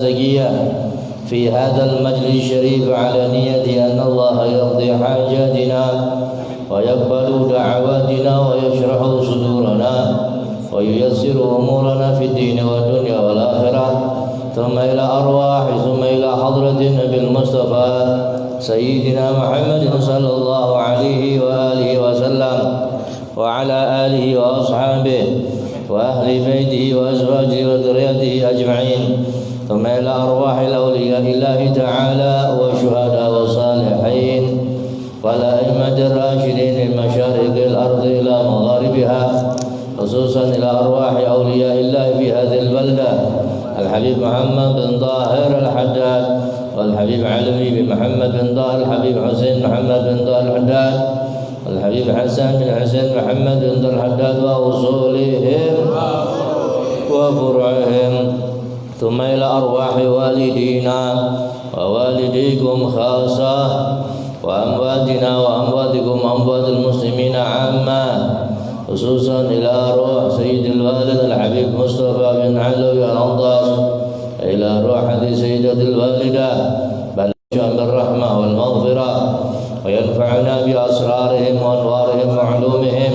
زكية في هذا المجلس الشريف على نية أن الله يقضي حاجاتنا ويقبل دعواتنا ويشرح صدورنا وييسر أمورنا في الدين والدنيا والآخرة، ثم إلى أرواح ثم إلى حضرة النبي المصطفى سيدنا محمد صلى الله عليه وآله وسلم وعلى آله وأصحابه وأهل بيته وأزواجه وذريته أجمعين، ثم إلى أرواح الأولياء الله تعالى والشهداء والصالحين والأئمة الراشدين من مشارق الأرض إلى مغاربها، خصوصا إلى أرواح أولياء الله في هذه البلدة، الحبيب محمد بن طاهر الحداد والحبيب علوي بن محمد بن طاهر، الحبيب حسين محمد بن طاهر الحداد والحبيب حسن بن حسين محمد بن طاهر الحداد وأصولهم وفروعهم، ثم إلى أرواح والدينا ووالديكم خاصة وأمواتنا وأمواتكم أموات المسلمين عامة، خصوصا إلى روح سيد الوالد الحبيب مصطفى بن علوي الأنطاس، إلى روح هذه سيدة الوالدة بلغ بالرحمة والمغفرة وينفعنا بأسرارهم وأنوارهم وعلومهم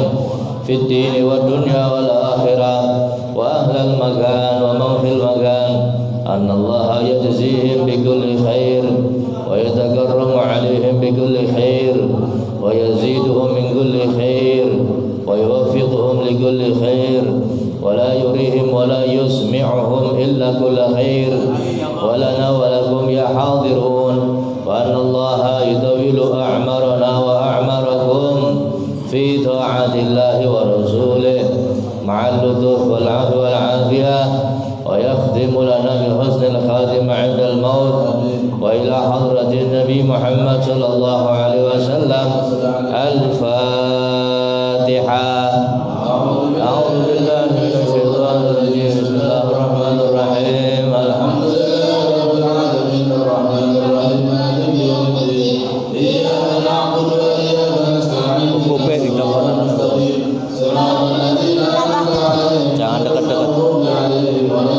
في الدين والدنيا والآخرة، وأهل المكان ومن في المكان أن الله يجزيهم بكل خير ويتكرم عليهم بكل خير ويزيدهم من كل خير ويوفقهم لكل خير، ولا يريهم ولا يسمعهم إلا كل خير، ولنا ولكم يا حاضرون، وأن الله يطول أعمارنا وأعماركم في طاعة الله ورسوله مع اللطف والعفو والعافية، ويختم لنا بحسن الخاتمة عند الموت، وإلى حضرة النبي محمد صلى الله عليه وسلم الفاتحة. أعوذ بالله من الشيطان الرجيم، بسم الله الرحمن الرحيم، الحمد لله رب العالمين الرحمن الرحيم مالك يوم الدين، إياك نعبد وإياك نستعين اهدنا الصراط المستقيم صراط الذين أنعمت عليهم غير المغضوب عليهم ولا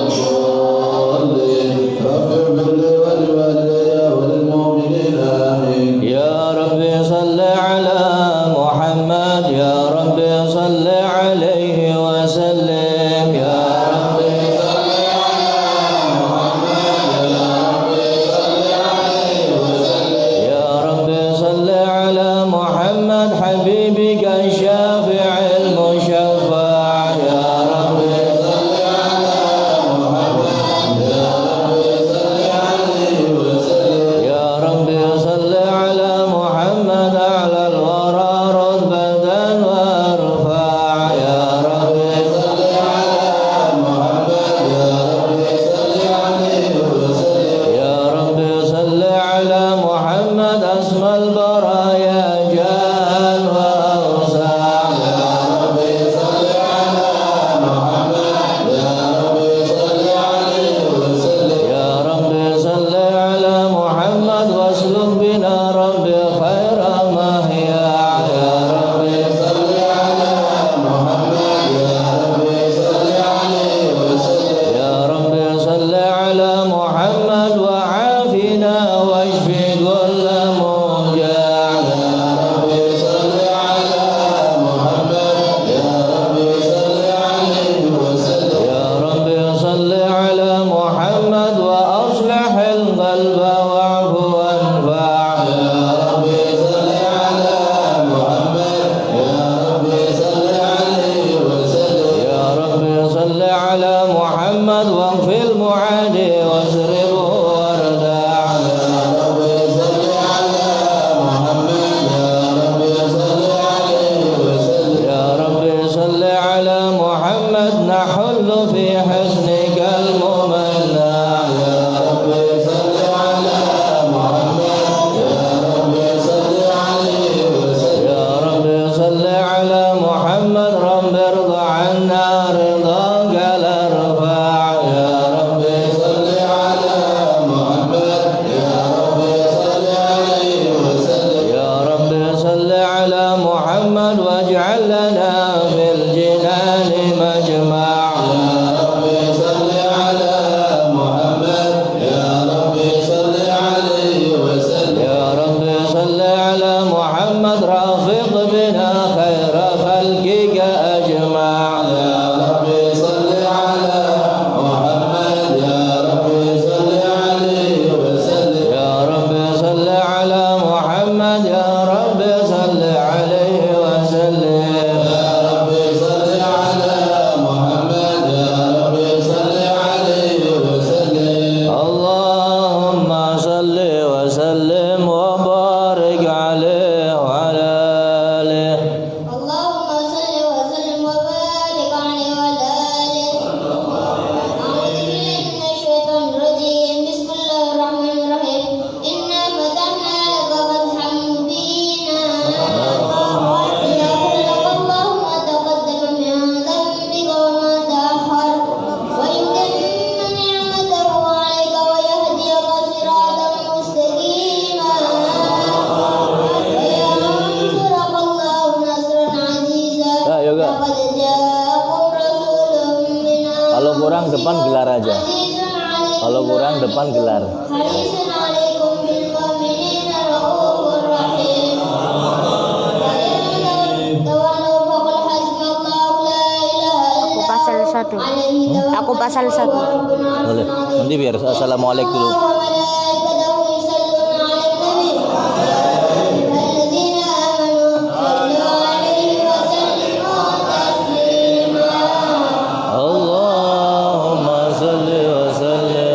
الضالين، فاغفر لي ولوالدي وللمؤمنين آمين. يا ربي صل على محمد، يا ربي صل عليه وسلم، يا ربي صل على محمد، يا ربي صل عليه وسلم، يا ربي صل على محمد حبيبك الشافع المشفع، يا ربي صل على محمد، يا ربي صل عليه وسلم، يا ربي صل على محمد أعلى الورى رتبة وارفع، يا ربي صل على محمد، يا ربي صل عليه وسلم، يا ربي صل على محمد أسمى البرايا جان وأوسع، يا ربي صل على محمد، يا ربي صل عليه وسلم، يا ربي صل على محمد واسلك بنا ربي خير مهيا، يا ربي صل على محمد، يا ربي صل عليه وسلم، يا ربي صل على محمد وعافنا واشف كل موجع، يا ربي صل على محمد، يا ربي صل عليه وسلم، يا ربي صل على محمد وأصلح القلب واعف وانفع، يا ربي صل على محمد، يا ربي صل عليه وسلم، يا ربي صل على محمد واغفر المعادي واصرفه Kalau kurang depan gelar. Aku pasal 1. Aku pasal 1. Boleh. Nanti biar assalamualaikum dulu. Allahumma salli wa sallim.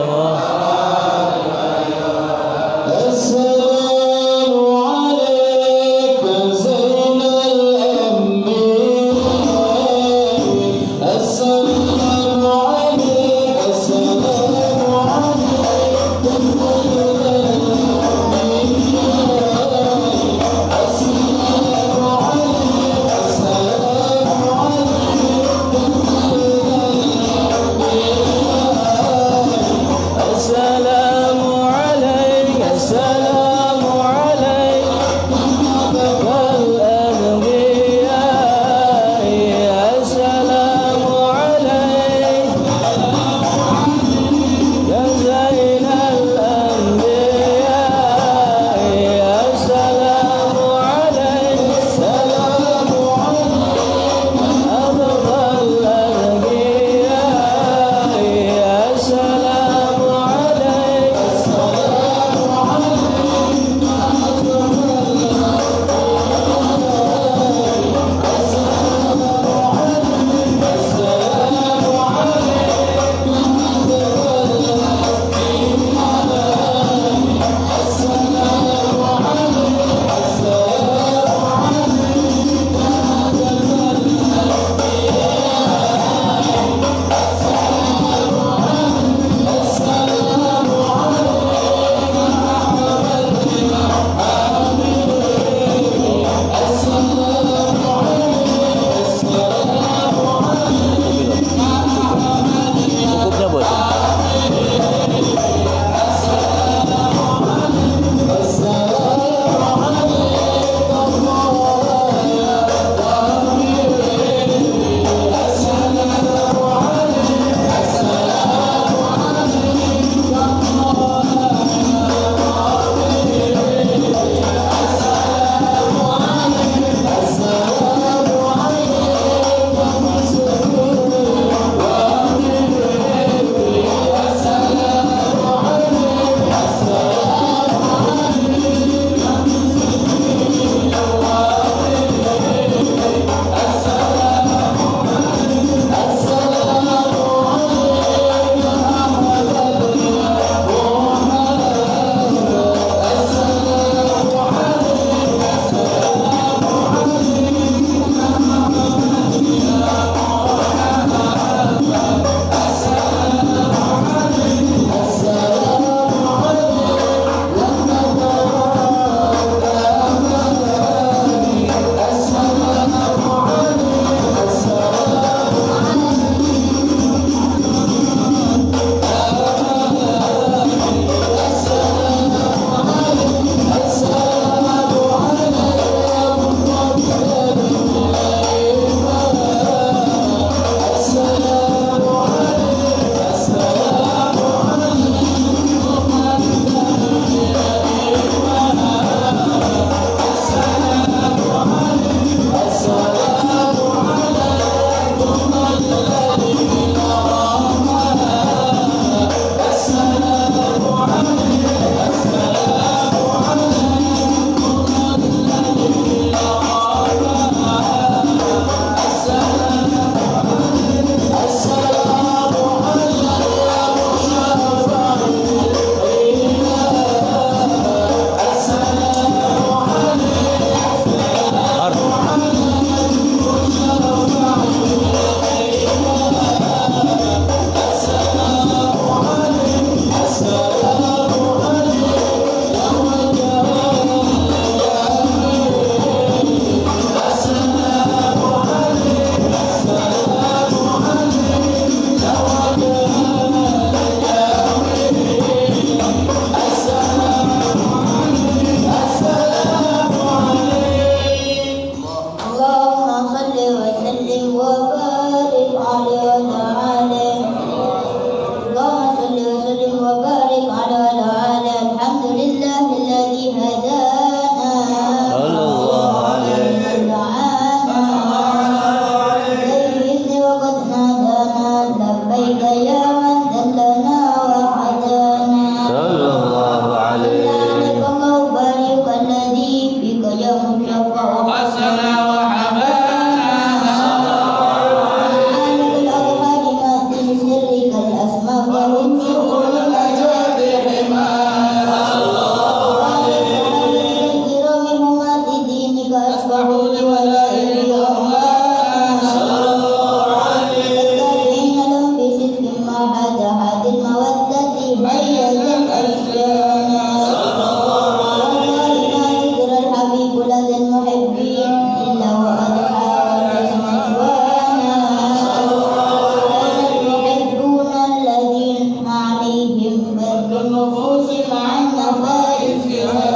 شمل النفوس مع نفائسها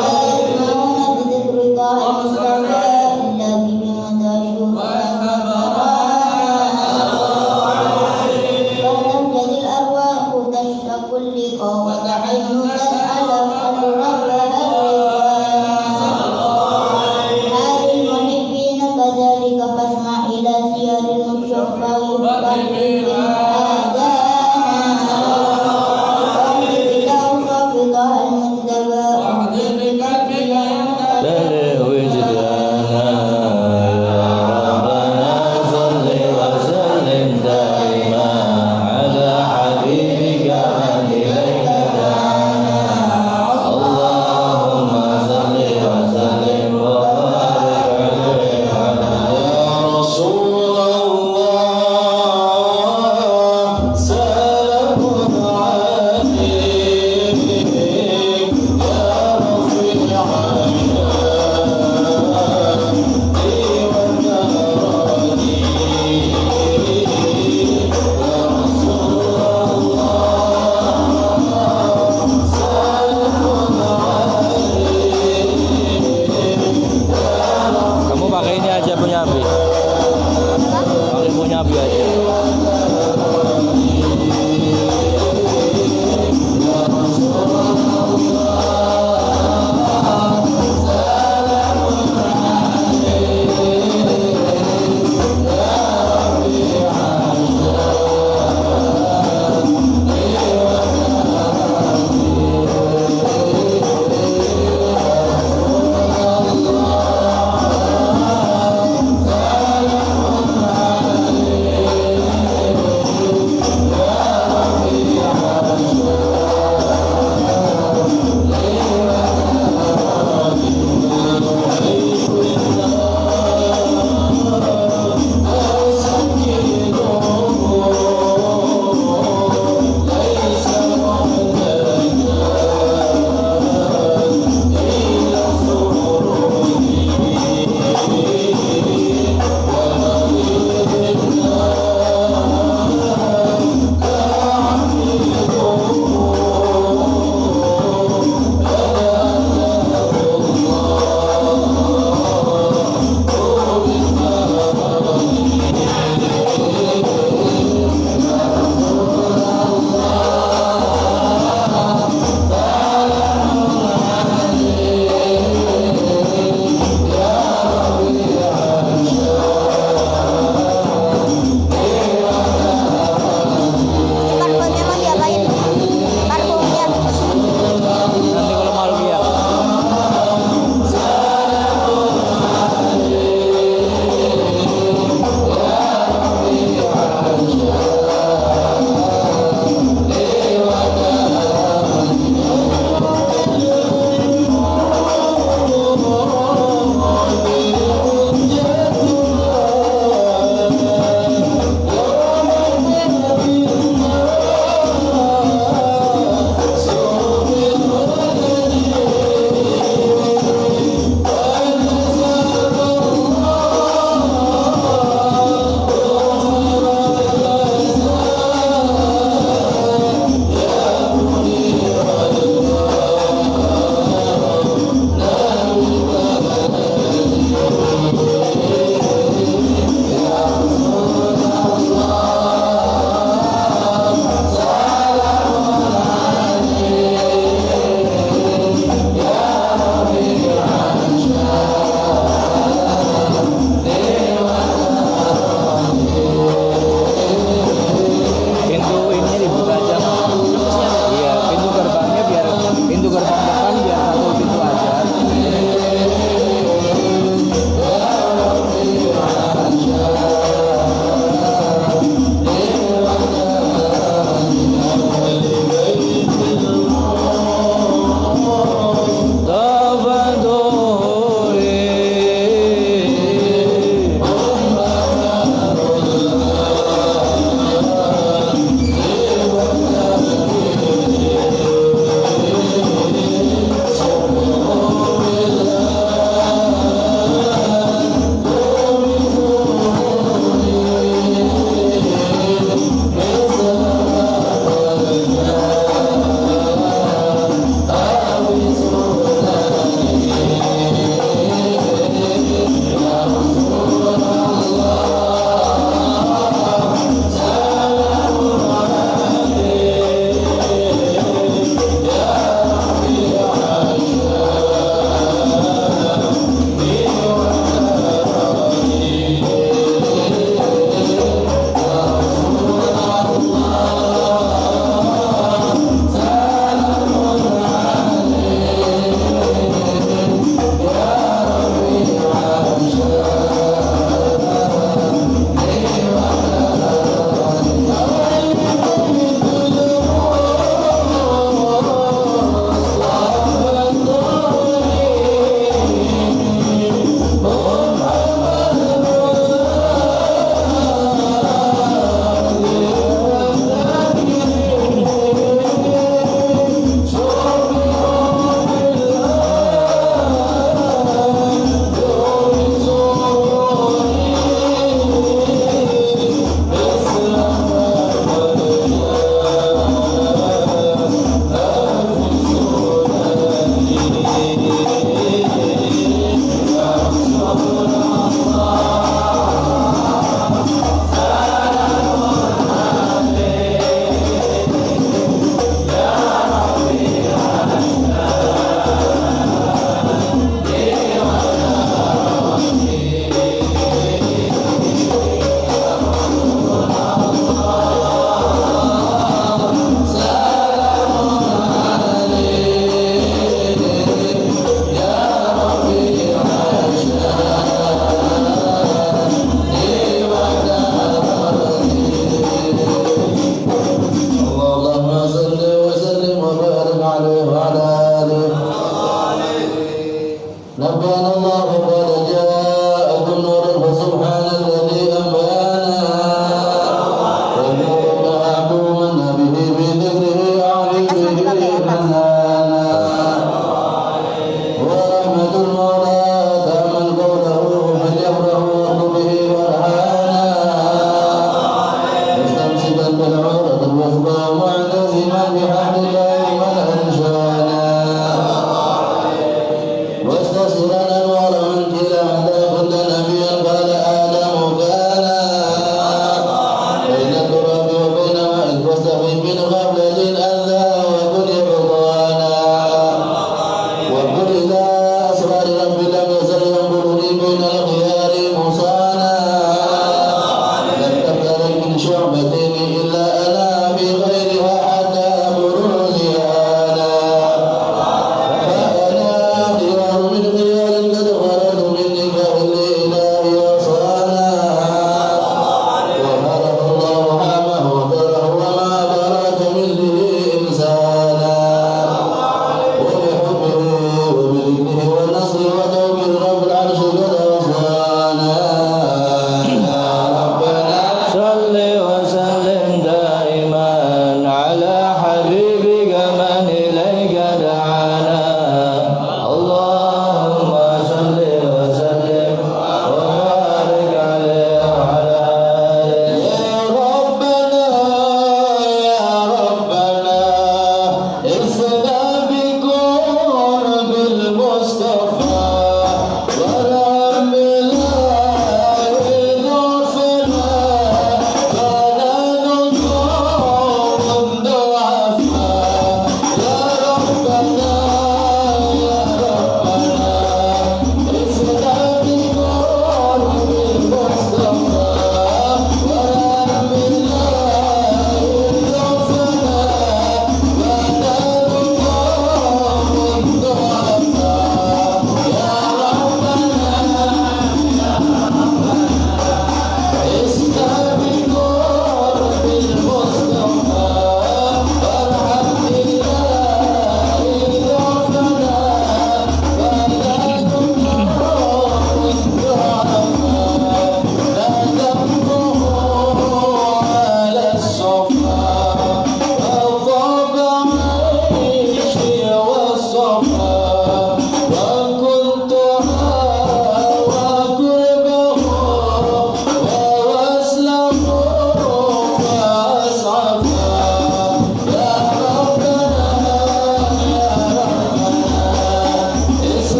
لا يسمعون بذكر الله إلا بما فتبتدي الأرواح تشتاق اللقاء وتحن تسأل فالرب حال المحبين كذلك فاسمع إلى سير المشفى يبقى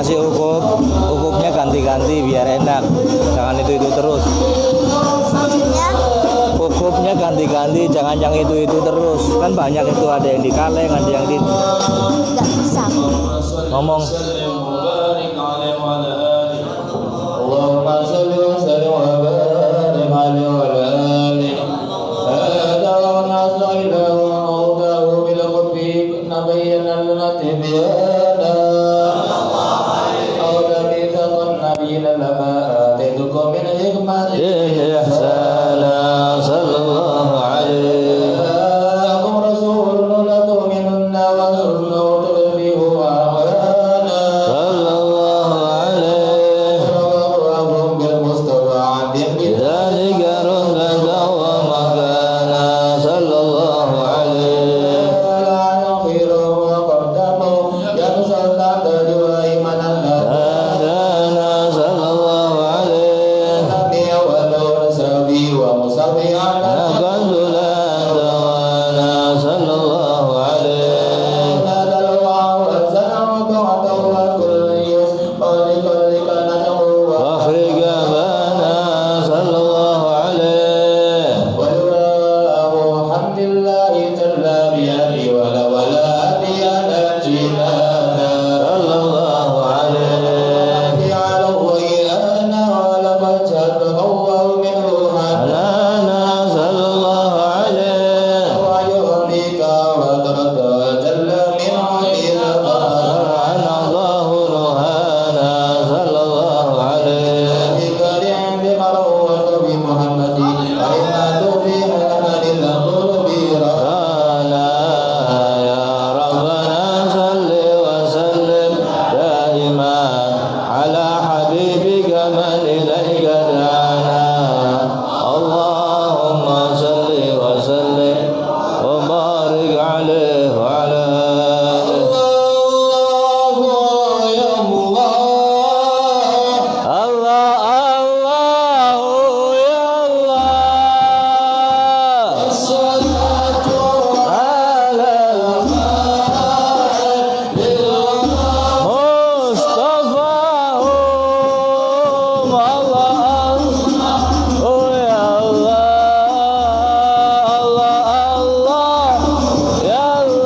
ngasih ukupnya ganti-ganti biar enak, jangan itu terus. Maksudnya Ukupnya ganti-ganti, jangan yang itu terus. Kan banyak itu, ada yang di kaleng, ada yang di nggak bisa. ngomong. Allahumma shalli wa sallim wa barik alaihi wa ala alihi. Hada wa nasailahu wa mawdahu bil qurbi nabayyana lana tibyana. Awda bi taqan nabiyina lama atitukum min hikmati ihsana sallallahu alaihi. Akum rasulun la tu'minunna wa rasulun tu'bihu wa amana sallallahu alaihi. Rabbukum bil mustawa'atin bidzalika rundaka wa makana sallallahu alaihi. La yakhiru wa qaddamu ya musallata wa imanan hadana sallallahu alaihi. Nabi wa sabi wa musabi'an naqadulan dawana sallallahu alaihi. Nadallahu azana wa ta'ala kullu yus qalika nadahu wa afrika bana sallallahu alaihi. Wa alhamdulillahi jalla biyadi wa la wala diyana jinana sallallahu alaihi. Ya Allah wa la bajat Allah min ruhanana sallallahu alaihi. Wa yu'mika wa tarata jalla min adilaka Allahu ruhana sallallahu alaihi. Bikarim biqaraw wa sabi Muhammadin aina tufi muhammadin qulubi rana ya rabbana salli wa sallim daiman ala habibika man ilaika da'ana. Allahumma salli wa sallim wa barik alaihi wa ala alihi. Allah ya Allah. Allah ya Allah. As-salatu ala Mustafa Allah. Oh ya Allah. Allah ya Allah.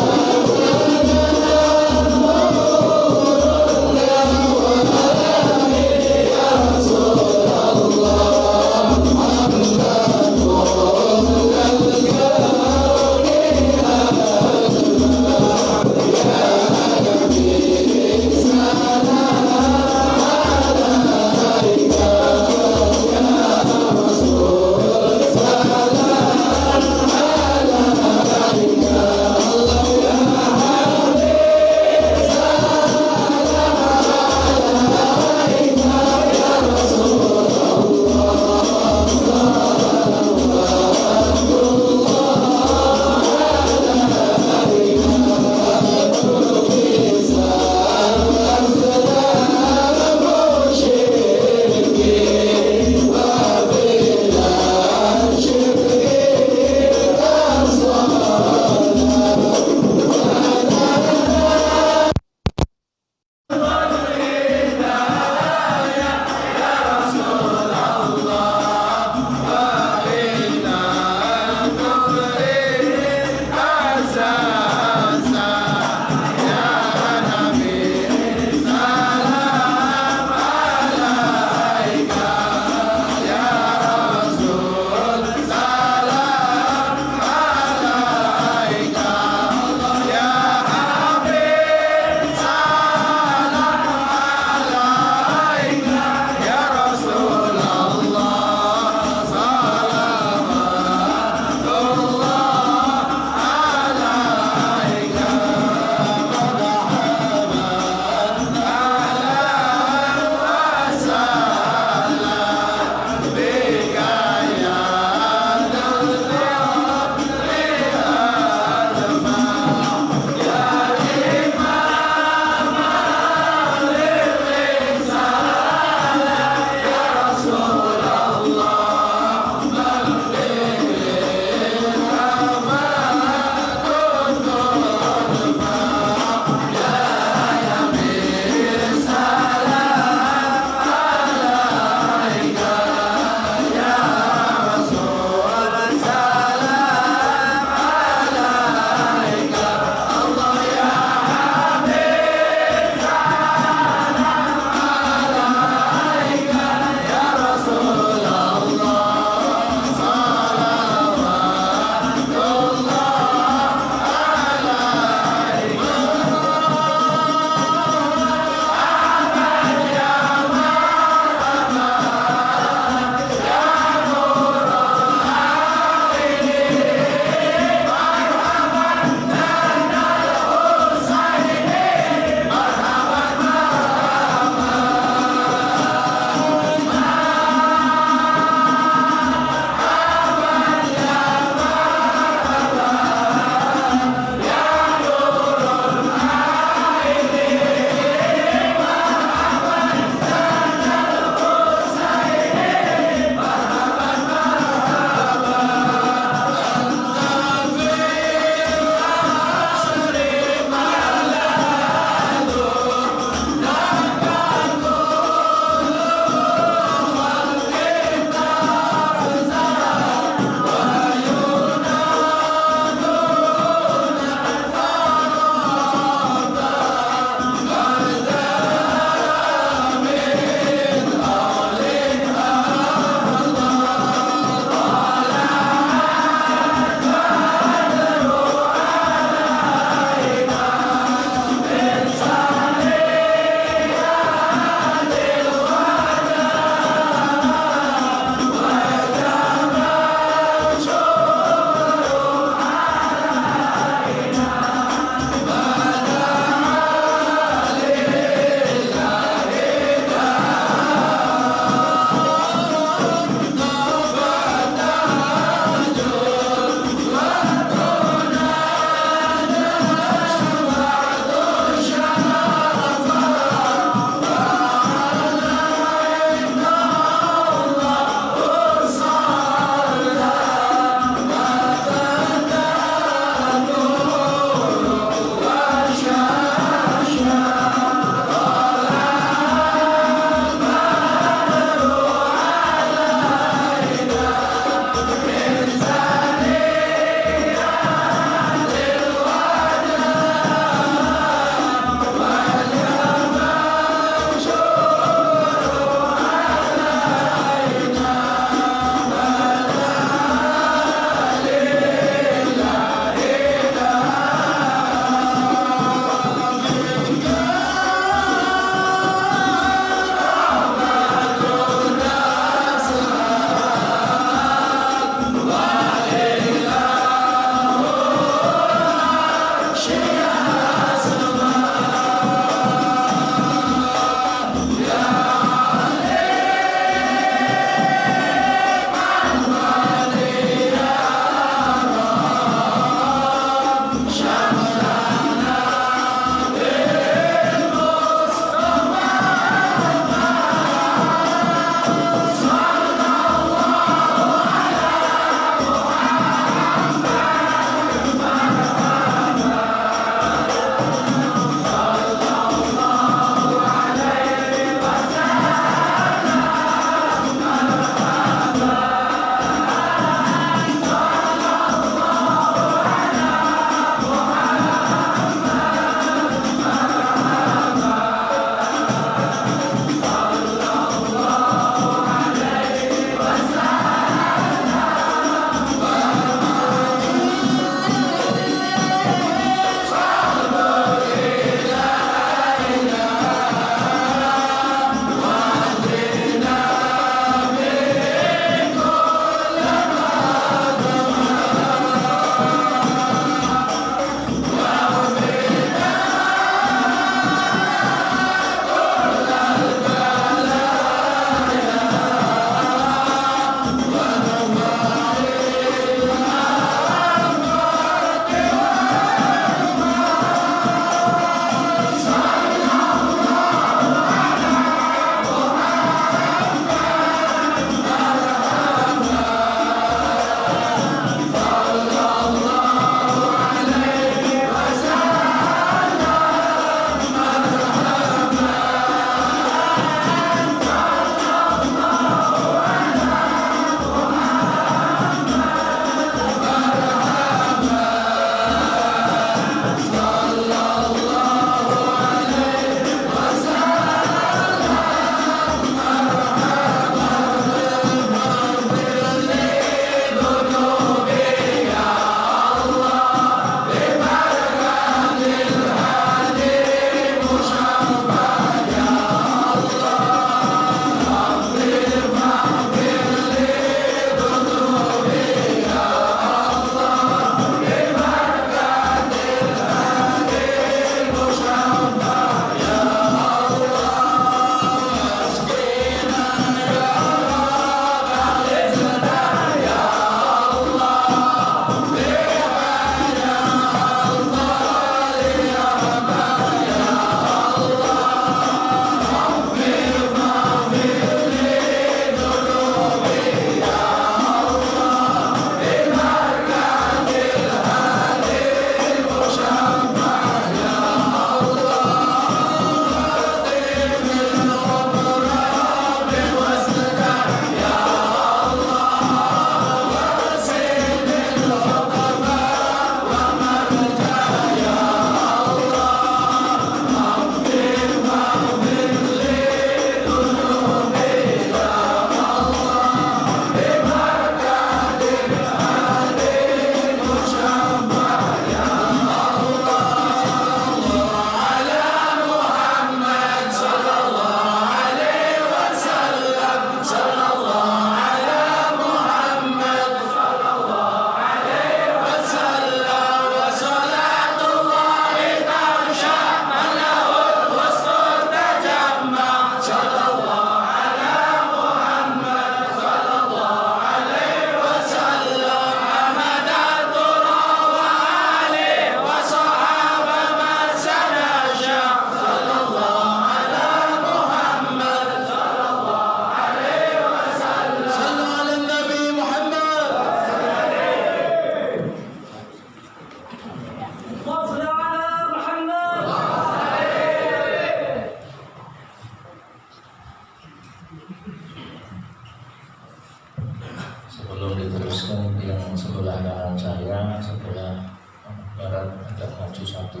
agak maju satu,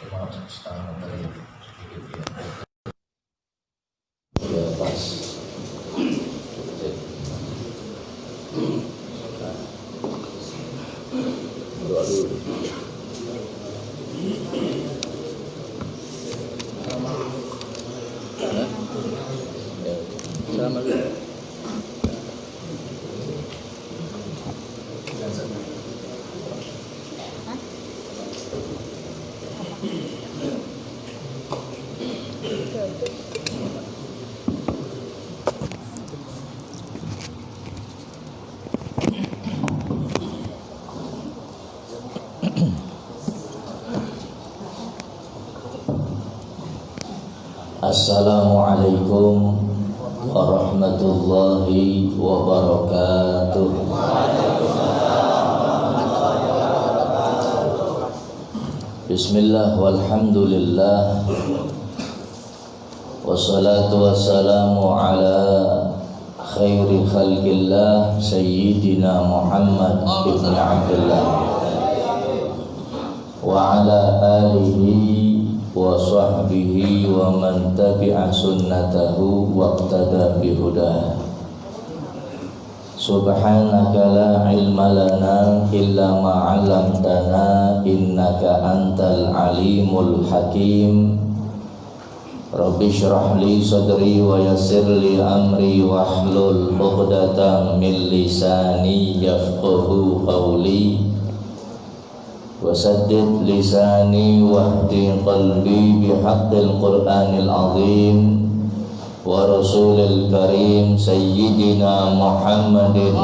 cuma setengah meter sedikit ya pas. Doa dulu. Sama dulu. Assalamualaikum warahmatullahi wabarakatuh. Bismillah walhamdulillah, wassalatu wassalamu ala khairi khalqillah Sayyidina Muhammad ibn Abdullah wa ala alihi wa sahbihi wa man tabi'a sunnatahu wa iqtada bihudah. Subhanaka la ilma lana illa ma 'allamtana innaka antal alimul hakim. Rabbi shrah li sadri wa yassir li amri wahlul 'uqdatam min lisani yafqahu qawli. Wasaddid lisani wahdi qalbi bihaqqil Qur'anil azim wa rasulil karim Sayyidina Muhammadin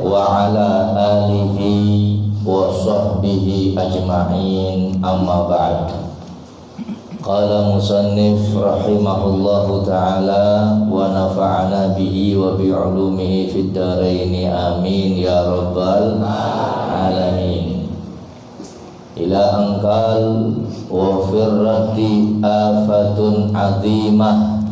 wa ala alihi wa sahbihi ajma'in, amma ba'd. Qala musannif rahimahullahu ta'ala wa nafa'ana bihi wa bi'ulumihi fid dharaini amin ya rabbal alamin. Ila angkal wa firrati afatun azimah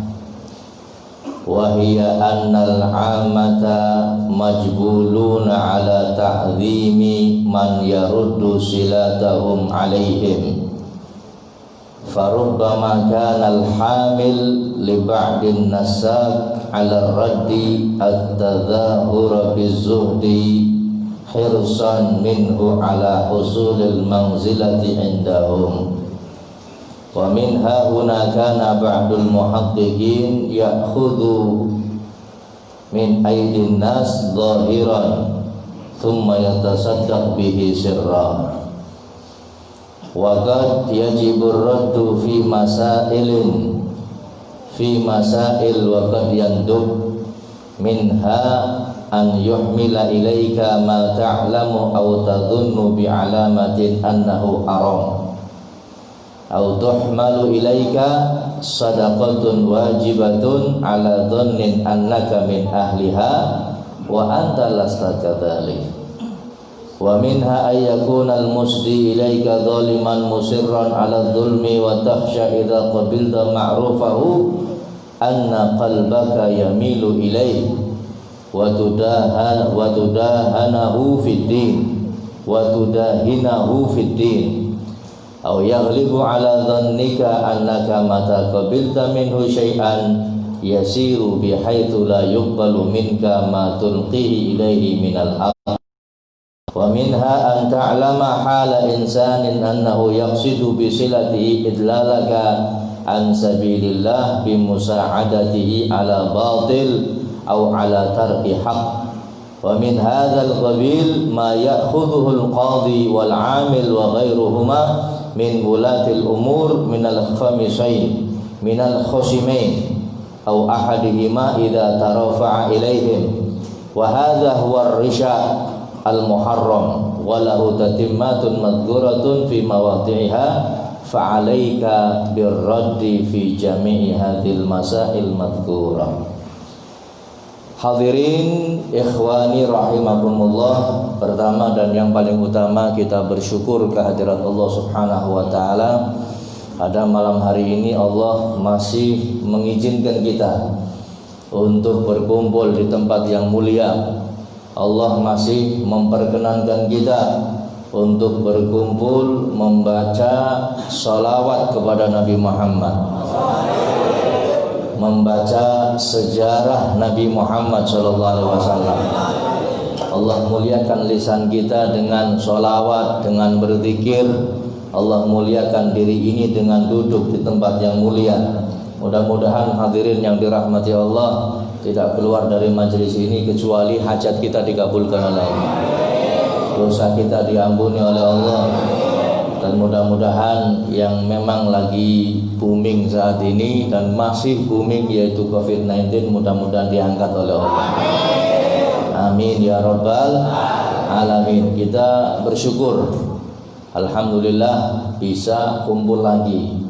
wa hiya annal amata majbuluna ala ta'zimi man yaruddu silatahum alaihim. Farubbama kana al-hamil li ba'din nasab ala raddi at-tadhahura biz-zuhdi hirsan minhu ala husulil manzilati indahum. Wa min hahuna kana ba'dul muhaqqiqin ya'khudhu min aydin nas zahiran thumma yatasaddaq bihi sirran. Wa qad yajibu raddu fi masail wa qad yandub minha an yuhmila ilaika ma ta'lamu aw tadhunnu bi alamatin annahu haram aw tuhmalu ilaika sadaqatun wajibatun ala dhannin annaka min ahliha wa anta lasta kadzalik. Wa minha ay yakuna al-musdi ilaika zaliman musirran ala dhulmi wa takhsha idza qabilta ma'rufahu anna qalbaka yamilu ilayhi wa tudahanahu fid din wa tudahinahu fid din aw yaghlibu ala dhannika annaka mata qabilta minhu syai'an yasiru bihaitsu la yuqbalu minka ma tulqihi ilayhi minal haqq. Wa minha an ta'lama hala insanin annahu yaqsidu bi silatihi idlalaka an sabilillah bi musa'adatihi ala batil aw ala tarki haqq. Wa min hadzal qabil ma ya'khudhuhu al-qadhi wal 'amil wa ghayruhuma min wulatil umur min al-khamisain min al-khasimain aw ahadihima idza tarafa'a ilaihim. Wa hadha huwa ar-risha al-muharram wa lahu tatimmatun madhkuratun fi mawadhi'iha fa'alaika birraddi fi jami'i hadhil masail madhkurah. Hadirin ikhwani rahimakumullah, pertama dan yang paling utama kita bersyukur kehadirat Allah Subhanahu wa taala. Pada malam hari ini Allah masih mengizinkan kita untuk berkumpul di tempat yang mulia. Allah masih memperkenankan kita untuk berkumpul membaca sholawat kepada Nabi Muhammad, membaca sejarah Nabi Muhammad SAW. Allah muliakan lisan kita dengan sholawat, dengan berzikir. Allah muliakan diri ini dengan duduk di tempat yang mulia. Mudah-mudahan hadirin yang dirahmati Allah tidak keluar dari majelis ini kecuali hajat kita dikabulkan oleh Allah, dosa kita diampuni oleh Allah, dan mudah-mudahan yang memang lagi booming saat ini dan masih booming yaitu COVID-19 mudah-mudahan diangkat oleh Allah. Amin ya rabbal alamin. Kita bersyukur, alhamdulillah bisa kumpul lagi,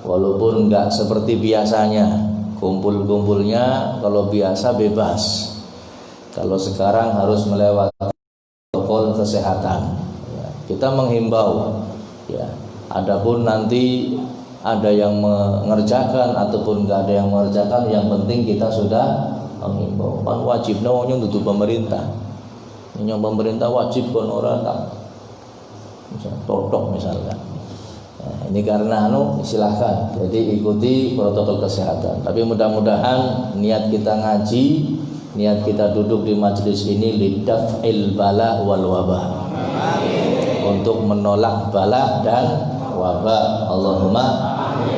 walaupun enggak seperti biasanya. Kumpul-kumpulnya kalau biasa bebas, kalau sekarang harus melewati protokol kesehatan. Kita menghimbau, ya, adapun nanti ada yang mengerjakan ataupun enggak ada yang mengerjakan, yang penting kita sudah menghimbau. Kan wajib namanya untuk pemerintah. Yang pemerintah wajib kan ora tak. Misal totok misalkan. Nah, ini karena silahkan. Jadi ikuti protokol kesehatan. Tapi mudah-mudahan niat kita ngaji, niat kita duduk di majelis ini lidaf'il bala wal wabah. Untuk menolak bala dan wabah. Allahumma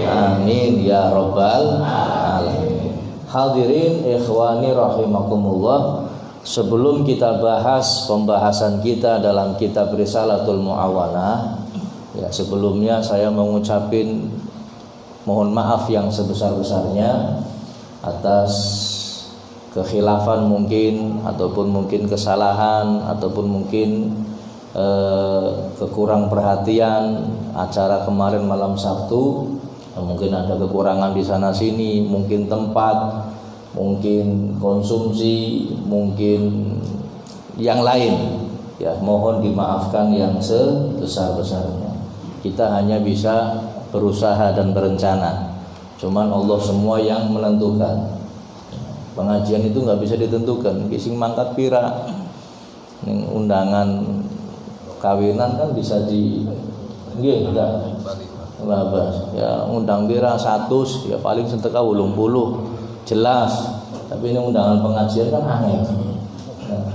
amin ya rabbal alamin. Hadirin ikhwani rahimakumullah, sebelum kita bahas pembahasan kita dalam kitab Risalatul Mu'awanah, ya, sebelumnya saya mengucapin mohon maaf yang sebesar-besarnya atas kekhilafan mungkin, ataupun mungkin kesalahan, ataupun mungkin kekurang perhatian acara kemarin malam Sabtu. Mungkin ada kekurangan di sana sini, mungkin tempat, mungkin konsumsi, mungkin yang lain. Ya, mohon dimaafkan yang sebesar-besarnya. Kita hanya bisa berusaha dan berencana. Cuman Allah semua yang menentukan. Pengajian itu nggak bisa ditentukan. Kising mangkat pira, ning undangan kawinan kan bisa di, nggih enggak. Babas, ya undang pira 100, ya paling sedekah 80, jelas. Tapi ini undangan pengajian kan aneh. Nah,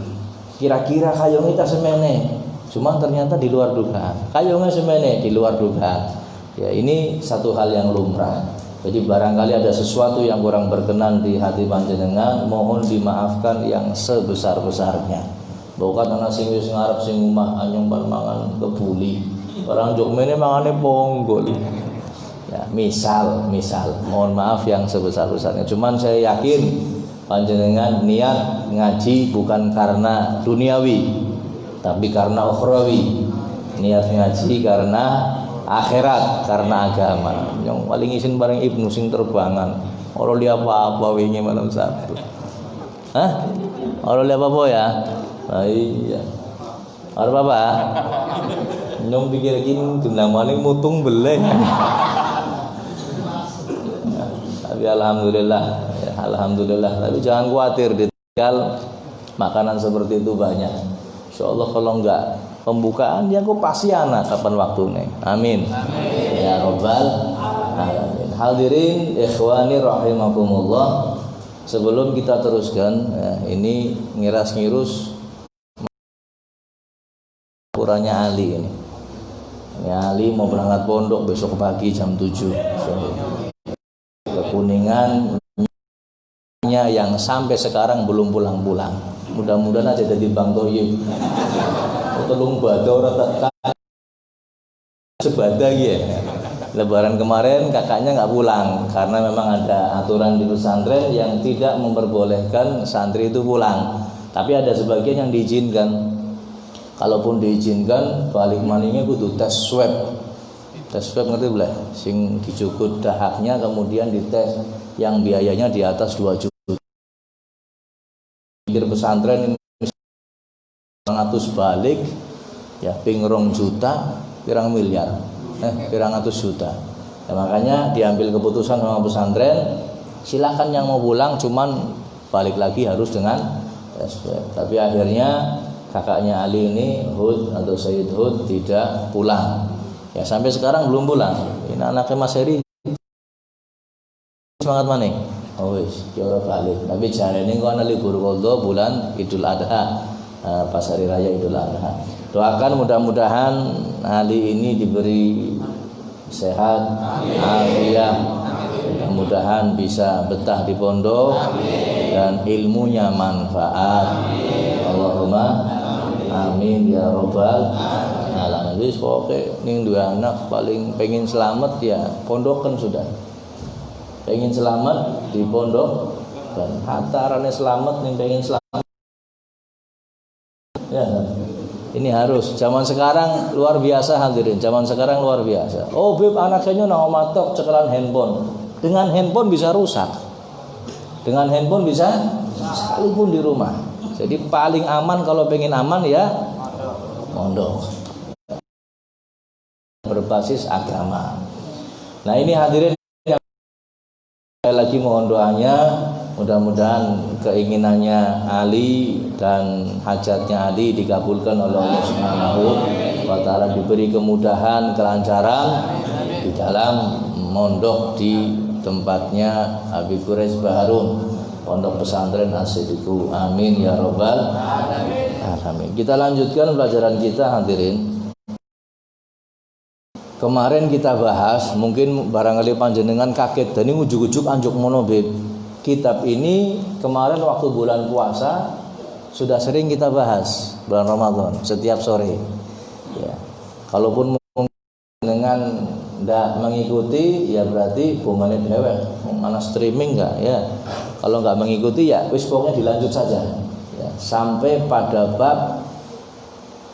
kira-kira kayongnya tak semene, cuma ternyata di luar dugaan. Kayongnya semene di luar dugaan. Ya, ini satu hal yang lumrah. Jadi barangkali ada sesuatu yang kurang berkenan di hati panjenengan, mohon dimaafkan yang sebesar-besarnya. Bukan anak sing wis ngarep sing omah anyong mangan kebuli. Orang jok mene mangane ponggol. Ya, misal, mohon maaf yang sebesar-besarnya. Cuman saya yakin panjenengan niat ngaji bukan karena duniawi, tapi karena ukhrawi. Niat ngaji karena akhirat, karena agama. Yang paling isin bareng Ibnu sing terbangan. Ora li apa-apa wingi malam Sabtu. Hah? Ora li apa-apa ya? Ah, iya. Ora apa-apa. Nyong pikir gini jumlah maling mutung beleh. Tapi alhamdulillah, ya, alhamdulillah. Tapi jangan khawatir, ditinggal makanan seperti itu banyak. Insyaallah kalau enggak pembukaan ya kok pasti anak kapan waktunya. Amin. Ya rabbal alamin. Hadirin ikhwani rahimakumullah. Sebelum kita teruskan, ya, ini ngiras-ngirus ukurannya Ali ini. Ya, Ali mau berangkat pondok besok pagi jam 7. Ke Kuningan yang sampai sekarang belum pulang-pulang. Mudah-mudahan aja jadi Bang Toyib. Tolong bada ora tak sebadah ya. Lebaran kemarin kakaknya nggak pulang karena memang ada aturan di pesantren yang tidak memperbolehkan santri itu pulang. Tapi ada sebagian yang diizinkan. Kalaupun diizinkan, balik maningnya kudu tes swab. Tes swab ngerti boleh? Sing dicukut dahaknya kemudian dites, yang biayanya di atas 2 juta. Pikir pesantren 100 balik, ya ping 2 juta, pirang miliar, pirang 100 juta. Ya, makanya diambil keputusan sama pesantren, silakan yang mau pulang, cuman balik lagi harus dengan tes swab. Tapi akhirnya kakaknya Ali ini Hud atau Sayyid Hud tidak pulang. Ya sampai sekarang belum pulang. Ini anaknya Mas Heri semangat mana? Oh wis, ya ora balik. Tapi jarene kok ana libur koldo bulan Idul Adha, pas hari raya Idul Adha. Doakan mudah-mudahan Ali ini diberi sehat, afiat. Mudah-mudahan bisa betah di pondok dan ilmunya manfaat. Allahumma amin ya robbal alamin. Wis pokoke ning duwe anak paling pengen selamat ya pondokan sudah. Pengen selamat di pondok dan hatarane selamat ning pengen selamat. Ya. Ini harus. Zaman sekarang luar biasa hadirin. Zaman sekarang luar biasa. Oh, beb anaknya nang omah tok cekelan handphone. Dengan handphone bisa rusak. Dengan handphone bisa sekalipun di rumah. Jadi paling aman kalau pengen aman ya pondok. Berbasis agama. Nah, ini hadirin yang saya lagi mohon doanya, mudah-mudahan keinginannya Ali dan hajatnya Ali dikabulkan oleh Allah Subhanahu wa taala, diberi kemudahan, kelancaran di dalam mondok di tempatnya Habib Quraish Baharun, pondok pesantren As-Siddiqu. Amin ya robbal alamin. Kita lanjutkan pelajaran kita hadirin. Kemarin kita bahas, mungkin barangkali panjenengan kaget dan ini ujuk-ujuk anjuk monobib. Kitab ini kemarin waktu bulan puasa sudah sering kita bahas, bulan Ramadan setiap sore. Ya. Kalaupun dengan tidak mengikuti ya berarti bungane dewek. Mana streaming enggak ya? Kalau enggak mengikuti ya wis pokoknya dilanjut saja. Ya. Sampai pada bab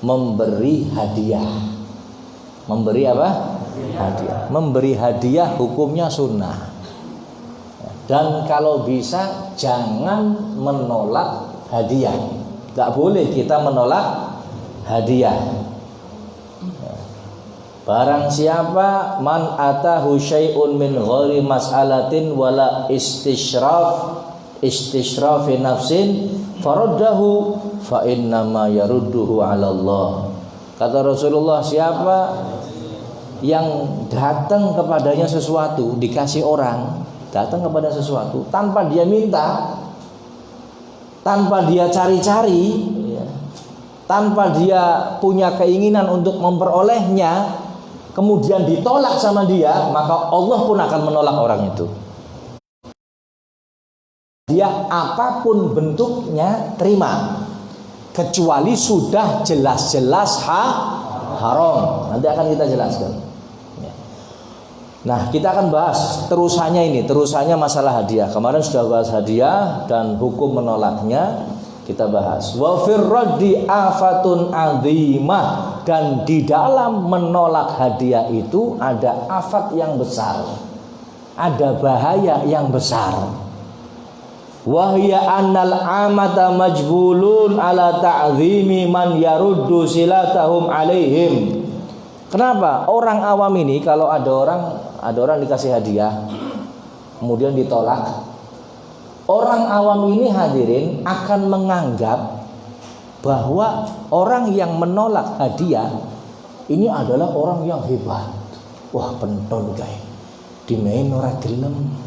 memberi hadiah. Memberi apa? Hadiah. Memberi hadiah hukumnya sunnah. Dan kalau bisa jangan menolak hadiah. Tidak boleh kita menolak hadiah. Barang siapa man atahu syai'un min ghairi mas'alatin wala istisrafi nafsin faraddahu fa innama yarudduhu 'ala Allah. Kata Rasulullah, siapa yang datang kepadanya sesuatu, dikasih orang, datang kepada sesuatu tanpa dia minta, tanpa dia cari-cari, ya, tanpa dia punya keinginan untuk memperolehnya, kemudian ditolak sama dia, maka Allah pun akan menolak orang itu. Dia apapun bentuknya terima, kecuali sudah jelas-jelas haram. Nanti akan kita jelaskan. Nah, kita akan bahas terusannya ini, terusannya masalah hadiah. Kemarin sudah bahas hadiah dan hukum menolaknya. Kita bahas wa firraddi afatun azimah, dan di dalam menolak hadiah itu ada afat yang besar, ada bahaya yang besar. Wahya annal amata majbulun ala ta'zimi man yaruddu silatahum alaihim. Kenapa? Orang awam ini kalau ada orang dikasih hadiah kemudian ditolak, orang awam ini hadirin akan menganggap bahwa orang yang menolak hadiah ini adalah orang yang hebat. Wah, pentol guys, dimain ora gelem.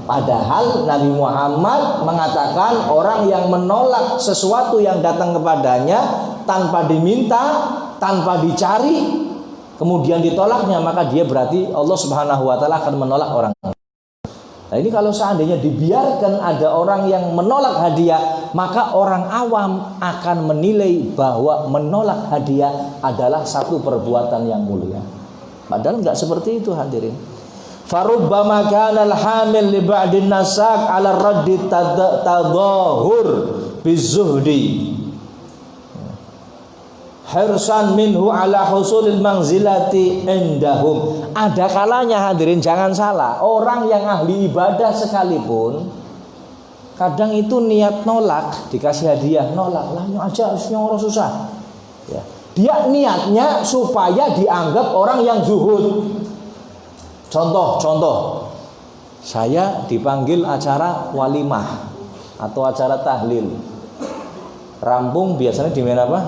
Padahal Nabi Muhammad mengatakan orang yang menolak sesuatu yang datang kepadanya tanpa diminta, tanpa dicari, kemudian ditolaknya, maka dia berarti Allah Subhanahu wa taala akan menolak orang. Nah, ini kalau seandainya dibiarkan ada orang yang menolak hadiah, maka orang awam akan menilai bahwa menolak hadiah adalah satu perbuatan yang mulia. Padahal enggak seperti itu hadirin. Farubbama kana al-hamil li ba'din nasak 'ala raddi tadahur bizuhdi hirsan minhu 'ala husulil manzilati indahum. Ada kalanya hadirin, jangan salah, orang yang ahli ibadah sekalipun kadang itu niat nolak, dikasih hadiah nolak, lah aja orang susah. Ya. Dia niatnya supaya dianggap orang yang zuhud. Contoh, saya dipanggil acara walimah, atau acara tahlil. Rampung biasanya di mana apa?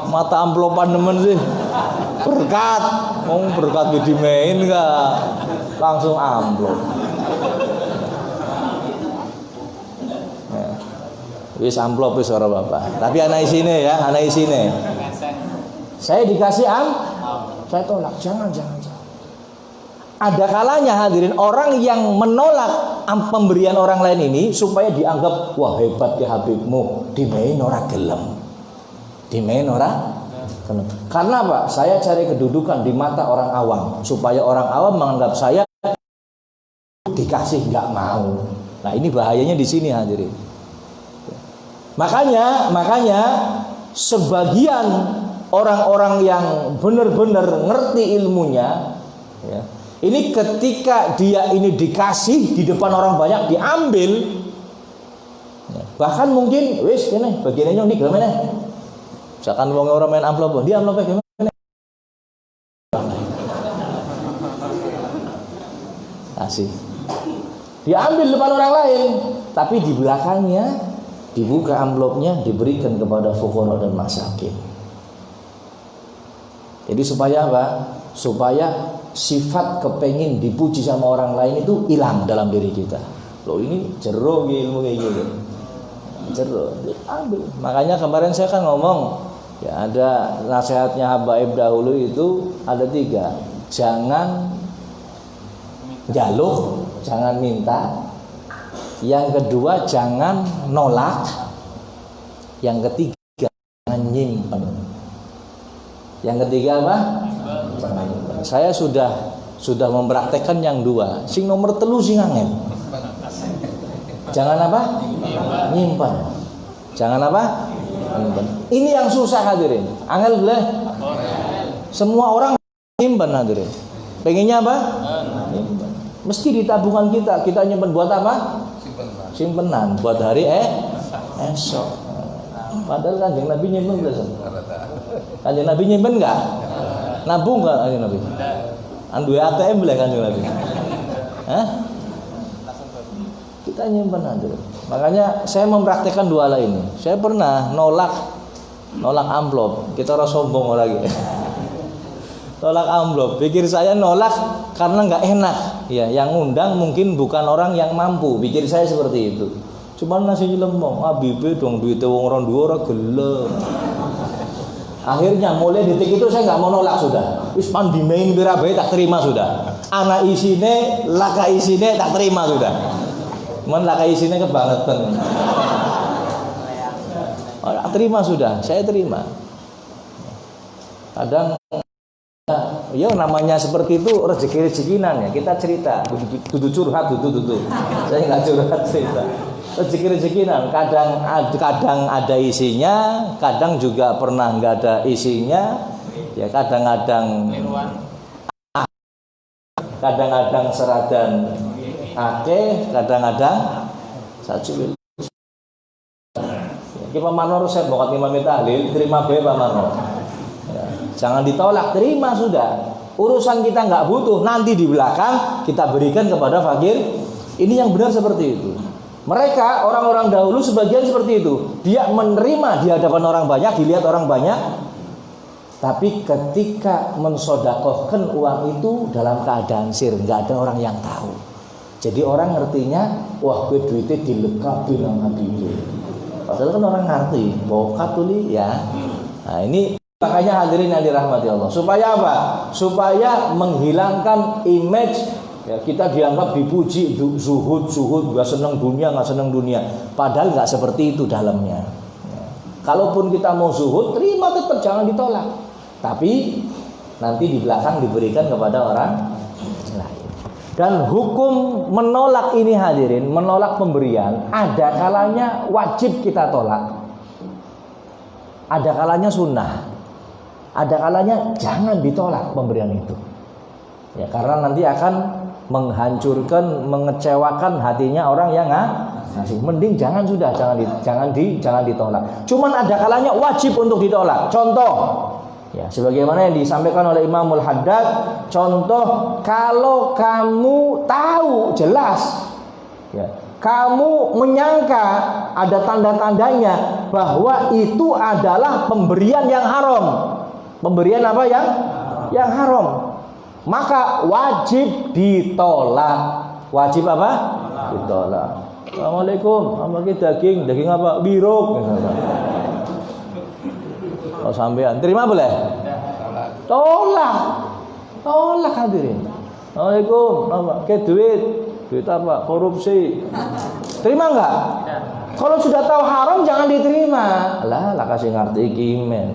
Mata amplopan nemen sih. Berkat, berkat di main enggak langsung amplop. Wis amplop wis ora Bapak. Tapi anak isine ya, anak isine. Saya dikasih saya tolak, jangan. Ada kalanya hadirin orang yang menolak pemberian orang lain ini supaya dianggap wah hebat ya Habibmu, dimain ora gelem. Dimain ora gelem. Karena apa? Saya cari kedudukan di mata orang awam supaya orang awam menganggap saya dikasih nggak mau. Nah, ini bahayanya di sini hadirin. Makanya sebagian orang-orang yang benar-benar ngerti ilmunya ya, ini ketika dia ini dikasih di depan orang banyak diambil ya, bahkan mungkin wis kene bagiannya ini gimana misalkan wong orang main amplop dia amplopnya gimana kasih diambil depan orang lain tapi di belakangnya dibuka amplopnya diberikan kepada fuqara dan masakin. Jadi supaya apa? Supaya sifat kepengin dipuji sama orang lain itu hilang dalam diri kita. Loh ini jero ilmu kayak gitu. Jero, ambil. Makanya kemarin saya kan ngomong, ya ada nasihatnya habaib dahulu itu ada 3. Jangan jaluk, jangan minta. Yang kedua jangan nolak. Yang ketiga jangan nyimpen. Yang ketiga apa? Saya sudah mempraktekkan yang 2. Sing nomor 3 sing angel. Jangan apa? Nyimpen. Jangan apa? Nyimpen. Ini yang susah hadirin. Angel boleh? Semua orang nyimpen hadirin. Pengennya apa? Nyimpen. Mesti di tabungan kita nyimpen buat apa? Simpenan buat hari esok. Padahal Kanjeng Nabi nyimpen belum? Kanjeng Nabi nyimpen enggak? Nabung enggak Kanjeng Nabi? Anduwe ATM boleh Kanjeng Nabi? Kita nyimpen aja. Makanya saya mempraktekkan 2 hal ini. Saya pernah nolak amplop. Kita ora sombong lagi. Nolak amplop. Pikir saya nolak karena enggak enak. Ya, yang ngundang mungkin bukan orang yang mampu. Pikir saya seperti itu. Cuman nasi lemong, Habibe dong duitnya wong orang 2 ora gelem. Akhirnya mulai detik itu saya nggak mau nolak sudah. Wis pan dimain pira bae tak terima sudah. Anak isine, laka isine tak terima sudah. Men laka isine kebangetan. Oh, tak terima sudah, saya terima. Kadang ya namanya seperti itu rezeki-rezekinan ya. Kita cerita, dudu curhat, dudu. Saya nggak curhat cerita. Rezeki-rezekinan kadang ada isinya, kadang juga pernah nggak ada isinya, ya kadang-kadang seradan akeh, kadang-kadang sacuil. Ki Pak Manor saya bokat imam tahlil, terima bae Pak Manor. Ya, jangan ditolak, terima sudah. Urusan kita nggak butuh, nanti di belakang kita berikan kepada fakir. Ini yang benar seperti itu. Mereka orang-orang dahulu sebagian seperti itu. Dia menerima di hadapan orang banyak, dilihat orang banyak. Tapi ketika mensodakohkan uang itu dalam keadaan sir, nggak ada orang yang tahu. Jadi orang ngertinya, wah gue duitnya dilengkapi nang Habib. Padahal kan orang ngerti, bokat tuh ya. Nah ini makanya hadirin yang dirahmati Allah. Supaya apa? Supaya menghilangkan image. Ya, kita dianggap dipuji zuhud nggak senang dunia, padahal nggak seperti itu dalamnya. Ya. Kalaupun kita mau zuhud, terima tetap, jangan ditolak. Tapi nanti di belakang diberikan kepada orang lain. Dan hukum menolak ini hadirin, menolak pemberian, ada kalanya wajib kita tolak, ada kalanya sunnah, ada kalanya jangan ditolak pemberian itu. Ya, karena nanti akan menghancurkan, mengecewakan hatinya orang yang ngasih. Mending jangan ditolak. Cuman ada kalanya wajib untuk ditolak. Contoh, ya sebagaimana yang disampaikan oleh Imamul Haddad, contoh kalau kamu tahu jelas, ya kamu menyangka ada tanda-tandanya bahwa itu adalah pemberian yang haram. Pemberian apa yang haram? Maka wajib ditolak. Wajib apa? Ditolak. Assalamualaikum, apa daging apa? Biruk. Oh sampean terima boleh? Tolak hadirin. Assalamualaikum, apa? Duit apa? Korupsi. Terima enggak? Kalau sudah tahu haram jangan diterima. Lah kasih ngerti kimen.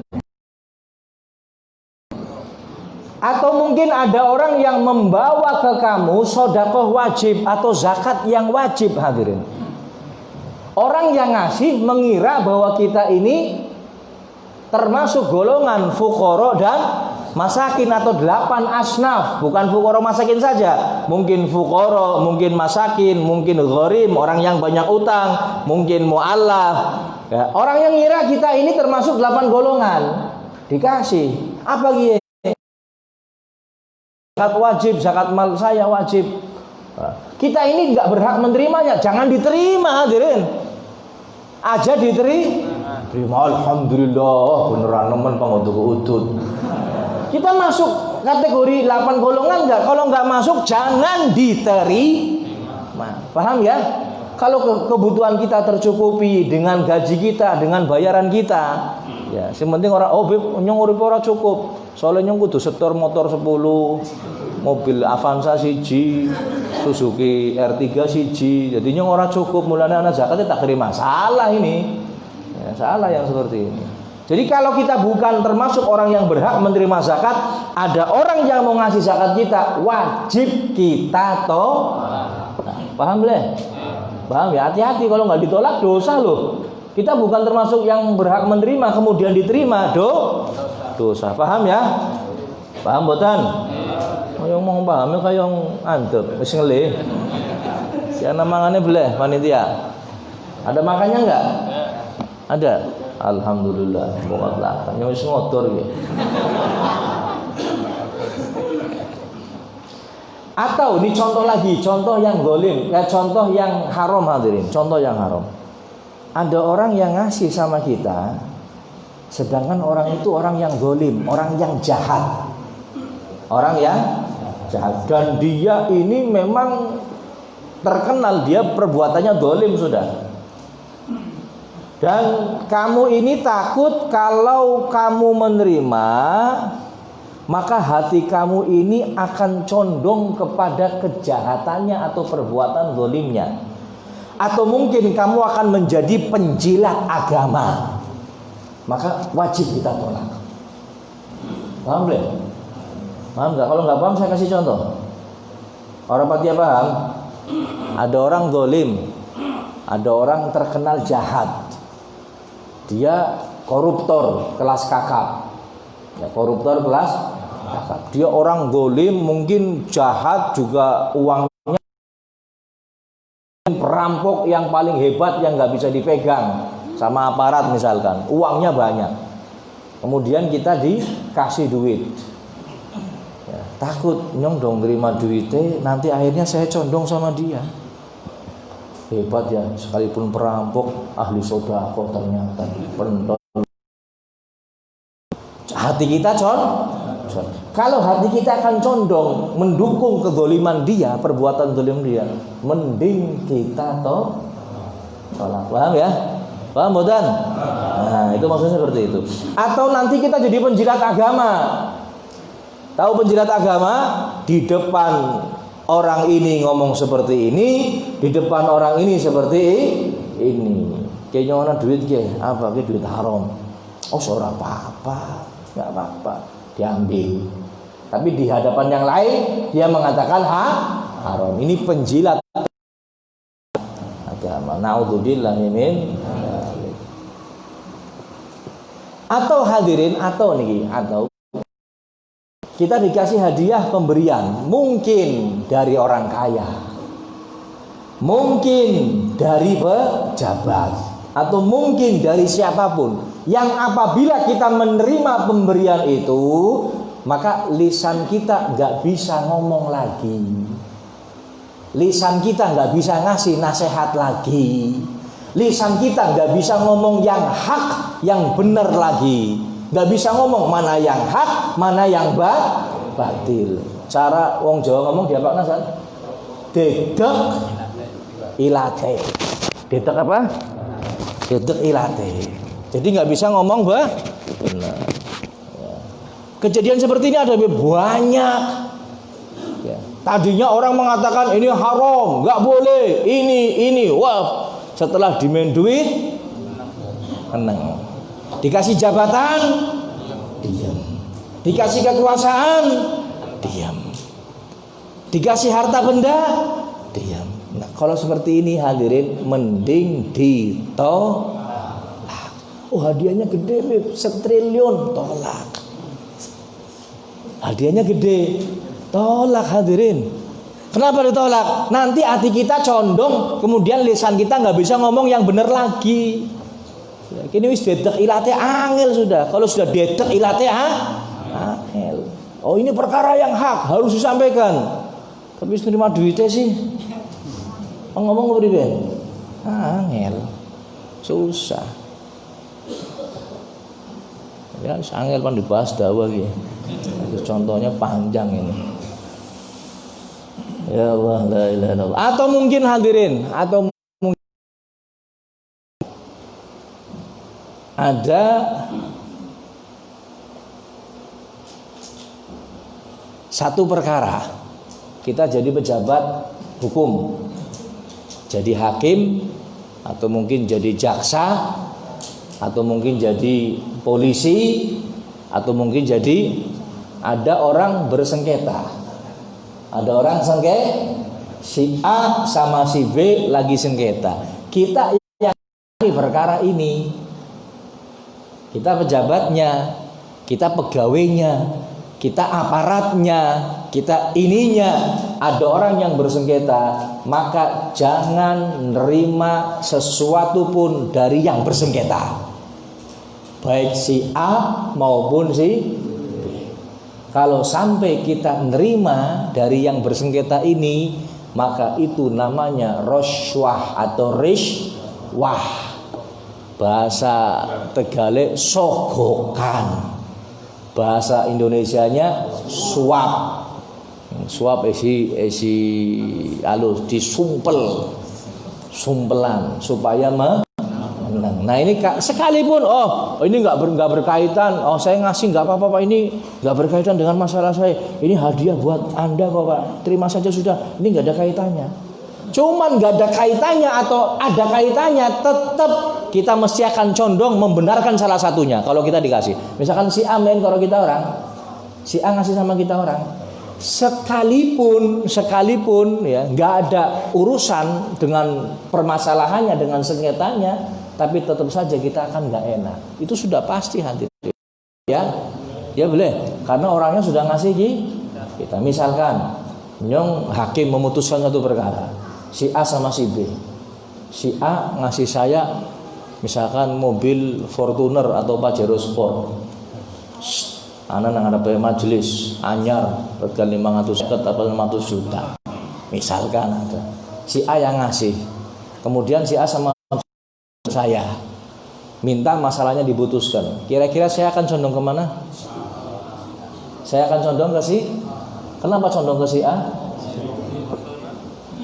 Atau mungkin ada orang yang membawa ke kamu sedekah wajib atau zakat yang wajib hadirin. Orang yang ngasih mengira bahwa kita ini termasuk golongan fuqara dan masakin atau 8 asnaf, bukan fuqara masakin saja. Mungkin fuqara, mungkin masakin, mungkin gharim, orang yang banyak utang, mungkin mu'allaf. Ya, orang yang ngira kita ini termasuk 8 golongan. Dikasih apa gitu? Zakat wajib, zakat mal saya wajib. Kita ini nggak berhak menerimanya, jangan diterima hadirin. Aja diterima. Alhamdulillah, beneran nemen panguduk-udut. Kita masuk kategori 8 golongan nggak? Kalau nggak masuk, jangan diterima. Paham ya? Kalau kebutuhan kita tercukupi dengan gaji kita, dengan bayaran kita, ya, sementing orang nyong urip ora cukup. Soalnya nyong kudu setor motor 10, mobil Avanza siji, Suzuki R3 siji. Jadi nyong ora cukup, mulane ana zakatnya tak terima. Salah ini. Ya, salah yang seperti ini. Jadi kalau kita bukan termasuk orang yang berhak menerima zakat, ada orang yang mau ngasih zakat kita, wajib kita tolak. Paham boleh? Paham ya? Hati-hati kalau nggak ditolak dosa loh. Kita bukan termasuk yang berhak menerima kemudian diterima dosa. Paham ya? Paham boten? Yang mau paham ya kayak yang antep wis ngelih. Si ana mangane boleh panitia. Ada makannya enggak? Ada. Alhamdulillah. Pokoknya yang wis ngotor ya. Atau ini contoh lagi, contoh yang golim, ya contoh yang haram hadirin, contoh yang haram. Ada orang yang ngasih sama kita, sedangkan orang itu orang yang golim, orang yang jahat, orang yang jahat, dan dia ini memang terkenal dia perbuatannya golim sudah. Dan kamu ini takut kalau kamu menerima, maka hati kamu ini akan condong kepada kejahatannya atau perbuatan zalimnya. Atau mungkin kamu akan menjadi penjilat agama. Maka wajib kita tolak. Paham belum? Paham gak? Kalau nggak paham saya kasih contoh. Orang pati paham? Ada orang zalim, ada orang terkenal jahat. Dia koruptor kelas kakap. Ya, koruptor kelas kakap. Dia orang zalim, mungkin jahat juga, uangnya perampok yang paling hebat yang nggak bisa dipegang sama aparat misalkan, uangnya banyak. Kemudian kita dikasih duit, ya, takut nyong dong terima duitnya, nanti akhirnya saya condong sama dia. Hebat ya, sekalipun perampok ahli sedekah ternyata pentol. Hati kita kalau hati kita akan condong mendukung kezaliman dia, perbuatan zalim dia, mending kita tolak. Paham ya? Paham bodan? Nah, itu maksudnya seperti itu. Atau nanti kita jadi penjilat agama. Tahu penjilat agama? Di depan orang ini ngomong seperti ini, di depan orang ini seperti ini. Kayaknya orang duit apa? Duit haram. Oh, ora apa-apa. Enggak apa-apa, diambil. Tapi di hadapan yang lain dia mengatakan haram. Ini penjilat agama. Naudzubillah min. Atau hadirin, atau kita dikasih hadiah pemberian, mungkin dari orang kaya, mungkin dari pejabat, atau mungkin dari siapapun, yang apabila kita menerima pemberian itu, maka lisan kita gak bisa ngomong lagi. lisan kita nggak bisa ngasih nasihat lagi. Lisan kita nggak bisa ngomong yang hak, yang benar lagi. Nggak bisa ngomong mana yang hak, mana yang batil. Cara wong Jawa ngomong dia apa nasan? Dedek ilate. Dedek apa? Dedek ilate. Jadi nggak bisa ngomong benar. Kejadian seperti ini ada banyak. Ya. Tadinya orang mengatakan ini haram, nggak boleh, ini. Wah, setelah dimain duit, menang. Dikasih jabatan, diam. Dikasih kekuasaan, diam. Dikasih harta benda, diam. Nah, kalau seperti ini hadirin, mending ditolak. Oh, hadiahnya gede, 1 triliun, tolak. Hadiahnya gede, tolak hadirin. Kenapa ditolak? Nanti hati kita condong, kemudian lisan kita nggak bisa ngomong yang benar lagi. Ya, kini wis dedek ilate angel sudah. Kalau sudah dedek ilate angel. Oh, ini perkara yang hak harus disampaikan. Tapi terima duitnya sih. Ngomong pribadi. Angel. Susah. Ya, angel pan dibahas dakwah gitu. Contohnya panjang ini. Ya Allah, la ilaha illallah. Atau mungkin hadirin, atau mungkin ada satu perkara, kita jadi pejabat hukum, jadi hakim, atau mungkin jadi jaksa, atau mungkin jadi polisi, atau mungkin jadi ada orang bersengketa. Ada orang si A sama si B lagi sengketa. Kita yang perkara ini, kita pejabatnya, kita pegawainya, kita aparatnya, kita ininya. Ada orang yang bersengketa, maka jangan nerima sesuatu pun dari yang bersengketa, baik si A maupun si B. Kalau sampai kita nerima dari yang bersengketa ini, maka itu namanya roswah atau rishwah. Bahasa Tegalek sogokan. Bahasa Indonesianya suap. Suap isi halus disumpel. Sumpelan supaya menang. Nah ini sekalipun ini nggak berkaitan, saya ngasih nggak apa-apa Pak, ini nggak berkaitan dengan masalah saya, ini hadiah buat Anda kok Pak, terima saja sudah, ini nggak ada kaitannya. Cuman nggak ada kaitannya atau ada kaitannya, tetap kita mesti akan condong membenarkan salah satunya. Kalau kita dikasih, misalkan si A main kalau kita orang, si A ngasih sama kita orang, sekalipun ya nggak ada urusan dengan permasalahannya, dengan sengketanya, tapi tetap saja kita akan nggak enak. Itu sudah pasti hadirin. Ya boleh, karena orangnya sudah ngasih kita. Misalkan nyong hakim memutuskan satu perkara, si A sama si B. Si A ngasih saya misalkan mobil Fortuner atau Pajero Sport. Ana nang ada majelis anyar harga 500 atau 500 juta. Misalkan ada. Si A yang ngasih. Kemudian si A sama saya minta masalahnya diputuskan. Kira-kira saya akan condong kemana? Saya akan condong ke si. Kenapa condong ke si A?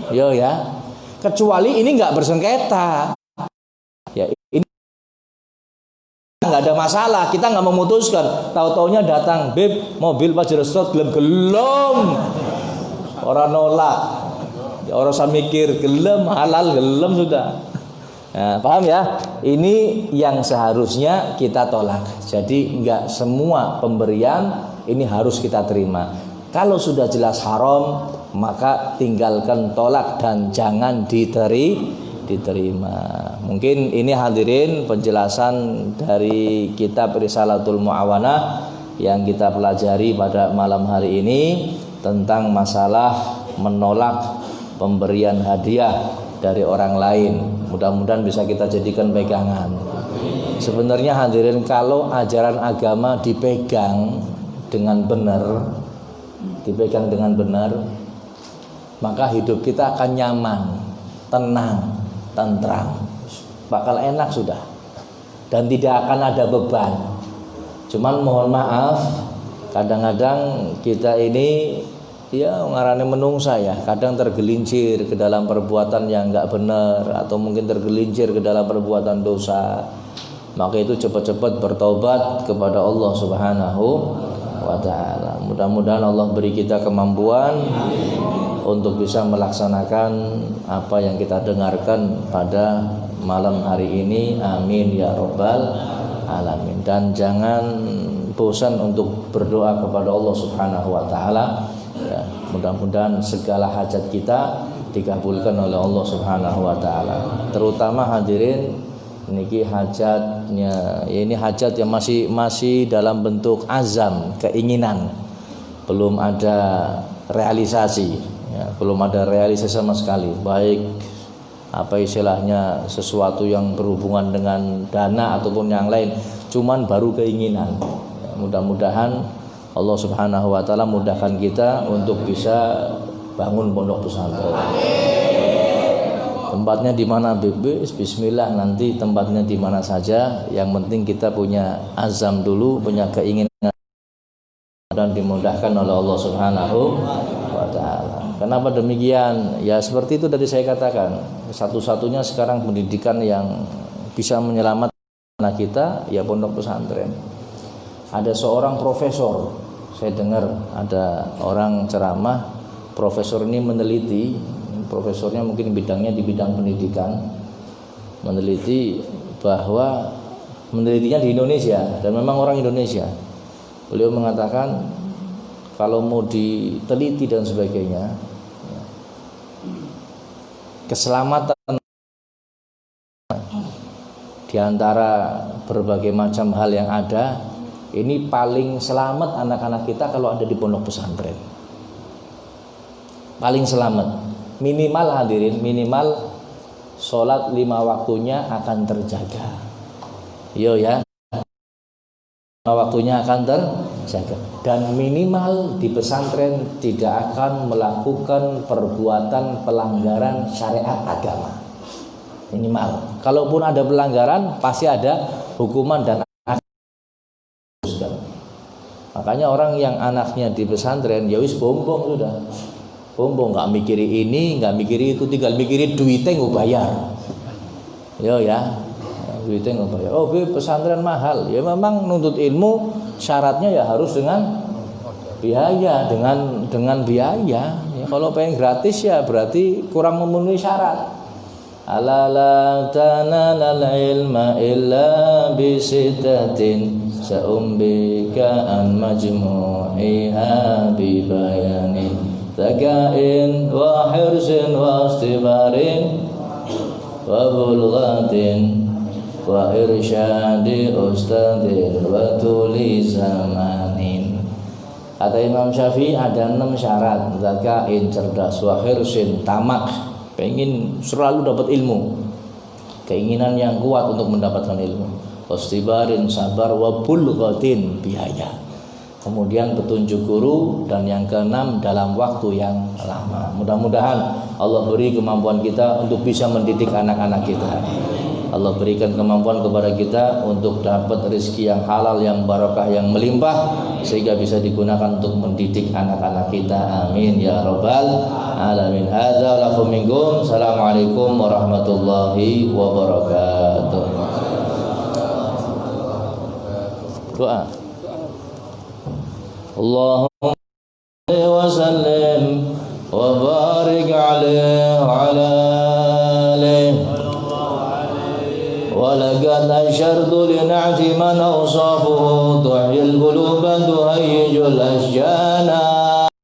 Yo ya. Kecuali ini nggak bersengketa. Ya ini nggak ada masalah. Kita nggak memutuskan. Tahu-taunya datang, Beb, mobil Pajero Sport gelem. Orang nolak. Orang saya mikir gelem halal gelem sudah. Nah, paham ya? Ini yang seharusnya kita tolak. Jadi enggak semua pemberian ini harus kita terima. Kalau sudah jelas haram, maka tinggalkan, tolak, dan jangan diterima. Mungkin ini hadirin penjelasan dari kitab Risalatul Mu'awanah yang kita pelajari pada malam hari ini tentang masalah menolak pemberian hadiah dari orang lain. Mudah-mudahan bisa kita jadikan pegangan. Sebenarnya hadirin, kalau ajaran agama dipegang dengan benar, maka hidup kita akan nyaman, tenang, tentram, bakal enak sudah, dan tidak akan ada beban. Cuman mohon maaf, kadang-kadang kita ini ya ngarane menungsa ya, kadang tergelincir ke dalam perbuatan yang enggak benar, atau mungkin tergelincir ke dalam perbuatan dosa. Maka itu cepat-cepat bertaubat kepada Allah Subhanahu wa ta'ala. Mudah-mudahan Allah beri kita kemampuan untuk bisa melaksanakan apa yang kita dengarkan pada malam hari ini. Amin ya rabbal alamin. Dan jangan bosan untuk berdoa kepada Allah Subhanahu wa ta'ala ya, mudah-mudahan segala hajat kita dikabulkan oleh Allah Subhanahu wa ta'ala. Terutama hadirin, niki hajatnya ya, ini hajat yang masih dalam bentuk azam, keinginan, belum ada realisasi ya, belum ada realisasi sama sekali, baik apa istilahnya sesuatu yang berhubungan dengan dana ataupun yang lain, cuman baru keinginan ya, mudah-mudahan Allah Subhanahu wa ta'ala mudahkan kita untuk bisa bangun pondok pesantren. Tempatnya di mana bismillah, nanti tempatnya di mana saja, yang penting kita punya azam dulu, punya keinginan, dan dimudahkan oleh Allah Subhanahu wa ta'ala. Kenapa demikian? Ya seperti itu tadi saya katakan, satu-satunya sekarang pendidikan yang bisa menyelamatkan anak kita ya pondok pesantren. Ada seorang profesor, saya dengar ada orang ceramah, profesor ini meneliti, profesornya mungkin bidangnya di bidang pendidikan, meneliti bahwa menelitinya di Indonesia dan memang orang Indonesia. Beliau mengatakan kalau mau diteliti dan sebagainya, keselamatan di antara berbagai macam hal yang ada, ini paling selamat anak-anak kita kalau ada di pondok pesantren. Paling selamat. Minimal hadirin, minimal sholat 5 waktunya akan terjaga. Yo ya, 5 waktunya akan terjaga. Dan minimal di pesantren tidak akan melakukan perbuatan pelanggaran syariat agama. Minimal. Kalaupun ada pelanggaran, pasti ada hukuman dan makanya orang yang anaknya di pesantren ya wis bombong sudah. Bombong, nggak mikiri ini, nggak mikiri itu, tinggal mikiri duitnya nggak bayar. Yo ya, duitnya nggak bayar. Oh, pesantren mahal. Ya memang nuntut ilmu syaratnya ya harus dengan biaya, dengan biaya. Ya, kalau pengen gratis ya berarti kurang memenuhi syarat. Ala la tanalal ilma illa bisittatin sa'umbika an majmu'iha bibayanin Zakain wa hirsin wa istibarin wa bulghatin wa irsyadi ustadin wa tuli zamanin. Kata Imam Syafi'i ada 6 syarat. Zakain, cerdas, wa hirsin, tamak, pengen selalu dapat ilmu, keinginan yang kuat untuk mendapatkan ilmu, istibarin, sabar, wa bulghatin, biaya, kemudian petunjuk guru, dan yang keenam dalam waktu yang lama. Mudah-mudahan Allah beri kemampuan kita untuk bisa mendidik anak-anak kita. Allah berikan kemampuan kepada kita untuk dapat rezeki yang halal, yang barakah, yang melimpah, sehingga bisa digunakan untuk mendidik anak-anak kita. Amin ya rabbal alamin. Hadza lakum minkum. Assalamualaikum warahmatullahi wabarakatuh. Doa. Allahumma wa sallim wa barik alaihi wa ala alihi wa laqad ashartu li na'ti man awsafuhu tuhyil quluba tuhayyijul asjana